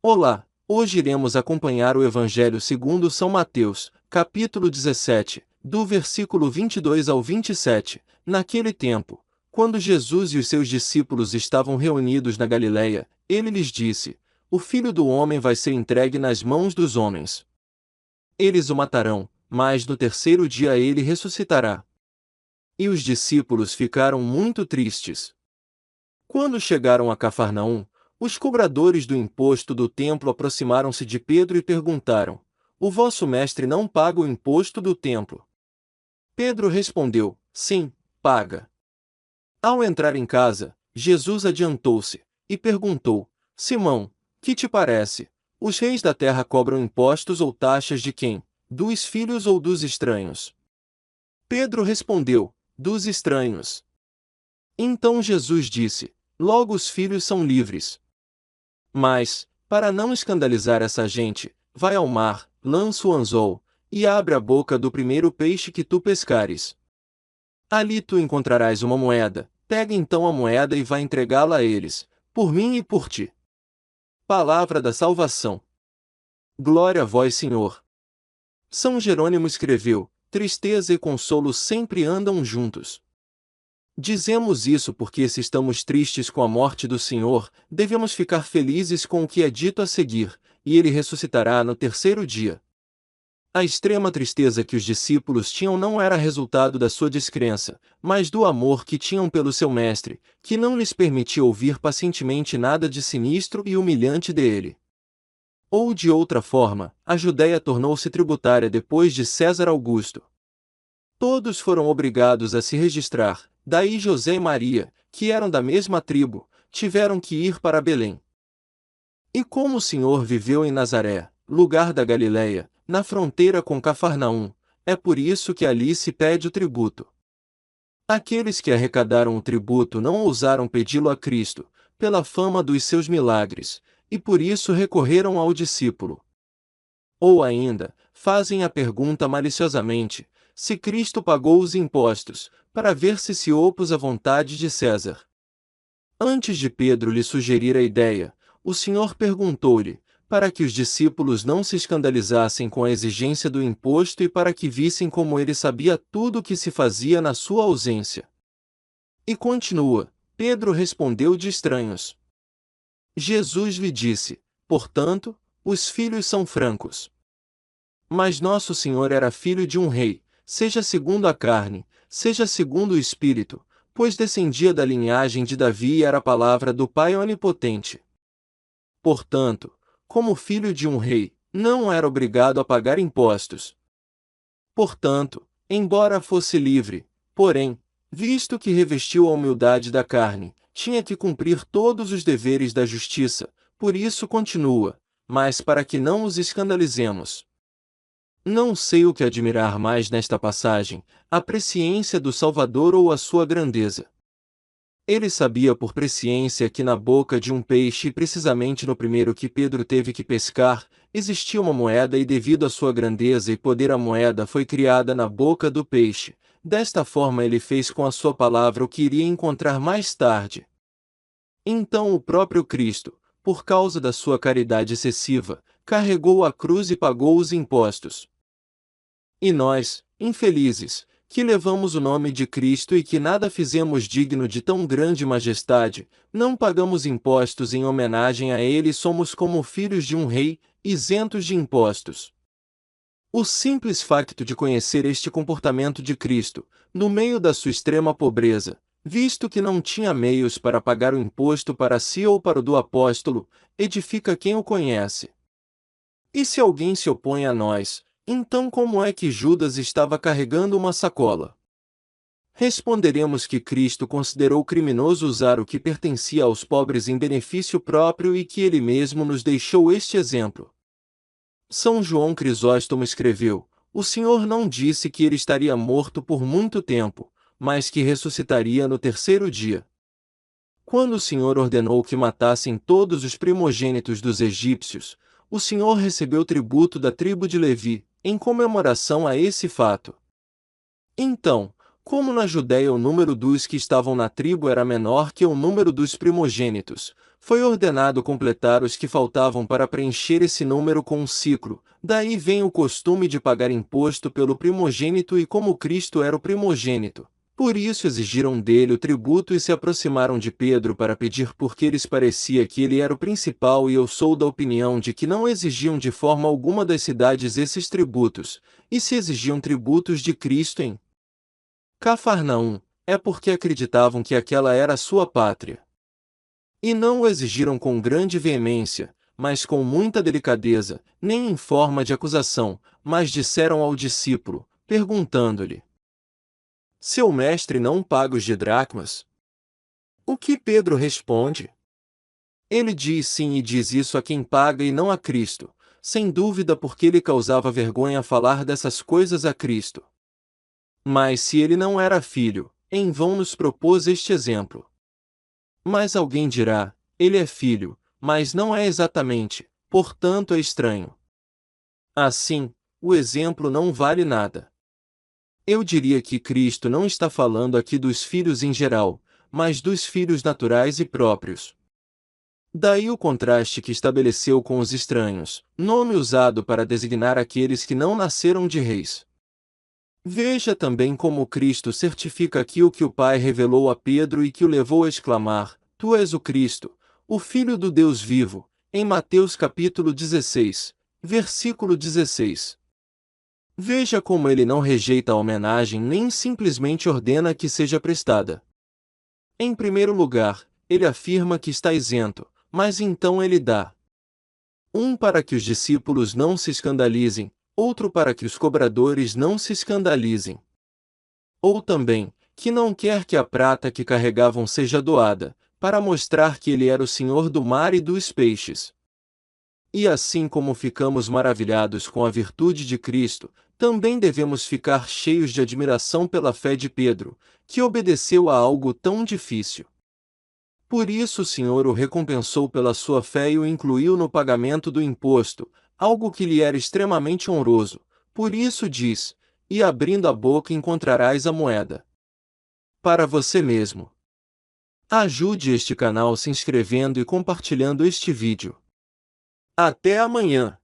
Olá, hoje iremos acompanhar o Evangelho segundo São Mateus, capítulo 17, do versículo 22 ao 27. Naquele tempo, quando Jesus e os seus discípulos estavam reunidos na Galileia, ele lhes disse: O Filho do Homem vai ser entregue nas mãos dos homens. Eles o matarão, mas no terceiro dia ele ressuscitará. E os discípulos ficaram muito tristes. Quando chegaram a Cafarnaum, os cobradores do imposto do templo aproximaram-se de Pedro e perguntaram: O vosso mestre não paga o imposto do templo? Pedro respondeu: Sim, paga. Ao entrar em casa, Jesus adiantou-se e perguntou: Simão, que te parece? Os reis da terra cobram impostos ou taxas de quem? Dos filhos ou dos estranhos? Pedro respondeu: Dos estranhos. Então Jesus disse: Logo os filhos são livres. Mas, para não escandalizar essa gente, vai ao mar, lança o anzol, e abre a boca do primeiro peixe que tu pescares. Ali tu encontrarás uma moeda, pega então a moeda e vai entregá-la a eles, por mim e por ti. Palavra da salvação. Glória a vós, Senhor. São Jerônimo escreveu: tristeza e consolo sempre andam juntos. Dizemos isso porque, se estamos tristes com a morte do Senhor, devemos ficar felizes com o que é dito a seguir, e ele ressuscitará no terceiro dia. A extrema tristeza que os discípulos tinham não era resultado da sua descrença, mas do amor que tinham pelo seu mestre, que não lhes permitia ouvir pacientemente nada de sinistro e humilhante dele. Ou de outra forma, a Judéia tornou-se tributária depois de César Augusto. Todos foram obrigados a se registrar, daí José e Maria, que eram da mesma tribo, tiveram que ir para Belém. E como o Senhor viveu em Nazaré, lugar da Galileia, na fronteira com Cafarnaum, é por isso que ali se pede o tributo. Aqueles que arrecadaram o tributo não ousaram pedi-lo a Cristo, pela fama dos seus milagres, e por isso recorreram ao discípulo. Ou ainda, fazem a pergunta maliciosamente: se Cristo pagou os impostos, para ver se opôs à vontade de César. Antes de Pedro lhe sugerir a ideia, o Senhor perguntou-lhe, para que os discípulos não se escandalizassem com a exigência do imposto e para que vissem como ele sabia tudo o que se fazia na sua ausência. E continua: Pedro respondeu: de estranhos. Jesus lhe disse: portanto, os filhos são francos. Mas nosso Senhor era filho de um rei, seja segundo a carne, seja segundo o Espírito, pois descendia da linhagem de Davi e era a palavra do Pai onipotente. Portanto, como filho de um rei, não era obrigado a pagar impostos. Portanto, embora fosse livre, porém, visto que revestiu a humildade da carne, tinha que cumprir todos os deveres da justiça, por isso continua: mas para que não os escandalizemos. Não sei o que admirar mais nesta passagem, a presciência do Salvador ou a sua grandeza. Ele sabia por presciência que na boca de um peixe, e precisamente no primeiro que Pedro teve que pescar, existia uma moeda e devido à sua grandeza e poder a moeda foi criada na boca do peixe. Desta forma ele fez com a sua palavra o que iria encontrar mais tarde. Então o próprio Cristo, por causa da sua caridade excessiva, carregou a cruz e pagou os impostos. E nós, infelizes, que levamos o nome de Cristo e que nada fizemos digno de tão grande majestade, não pagamos impostos em homenagem a ele e somos como filhos de um rei, isentos de impostos. O simples facto de conhecer este comportamento de Cristo, no meio da sua extrema pobreza, visto que não tinha meios para pagar o imposto para si ou para o do apóstolo, edifica quem o conhece. E se alguém se opõe a nós, então como é que Judas estava carregando uma sacola? Responderemos que Cristo considerou criminoso usar o que pertencia aos pobres em benefício próprio e que ele mesmo nos deixou este exemplo. São João Crisóstomo escreveu: o Senhor não disse que ele estaria morto por muito tempo, mas que ressuscitaria no terceiro dia. Quando o Senhor ordenou que matassem todos os primogênitos dos egípcios, o Senhor recebeu tributo da tribo de Levi, em comemoração a esse fato. Então, como na Judéia o número dos que estavam na tribo era menor que o número dos primogênitos, Foi ordenado completar os que faltavam para preencher esse número com um ciclo. Daí vem o costume de pagar imposto pelo primogênito, e como Cristo era o primogênito, por isso exigiram dele o tributo e se aproximaram de Pedro para pedir, porque lhes parecia que ele era o principal, e eu sou da opinião de que não exigiam de forma alguma das cidades esses tributos, e se exigiam tributos de Cristo em Cafarnaum, é porque acreditavam que aquela era a sua pátria. E não o exigiram com grande veemência, mas com muita delicadeza, nem em forma de acusação, mas disseram ao discípulo, perguntando-lhe: Seu mestre não paga os didracmas? O que Pedro responde? Ele diz sim, e diz isso a quem paga e não a Cristo, sem dúvida porque lhe causava vergonha falar dessas coisas a Cristo. Mas se ele não era filho, em vão nos propôs este exemplo. Mas alguém dirá, ele é filho, mas não é exatamente, portanto é estranho. Assim, o exemplo não vale nada. Eu diria que Cristo não está falando aqui dos filhos em geral, mas dos filhos naturais e próprios. Daí o contraste que estabeleceu com os estranhos, nome usado para designar aqueles que não nasceram de reis. Veja também como Cristo certifica aqui o que o Pai revelou a Pedro e que o levou a exclamar: Tu és o Cristo, o Filho do Deus vivo, em Mateus capítulo 16, versículo 16. Veja como ele não rejeita a homenagem nem simplesmente ordena que seja prestada. Em primeiro lugar, ele afirma que está isento, mas então ele dá um para que os discípulos não se escandalizem, outro para que os cobradores não se escandalizem. Ou também, que não quer que a prata que carregavam seja doada, para mostrar que ele era o Senhor do mar e dos peixes. E assim como ficamos maravilhados com a virtude de Cristo, também devemos ficar cheios de admiração pela fé de Pedro, que obedeceu a algo tão difícil. Por isso o Senhor o recompensou pela sua fé e o incluiu no pagamento do imposto, algo que lhe era extremamente honroso. Por isso diz: E abrindo a boca encontrarás a moeda. Para você mesmo. Ajude este canal se inscrevendo e compartilhando este vídeo. Até amanhã!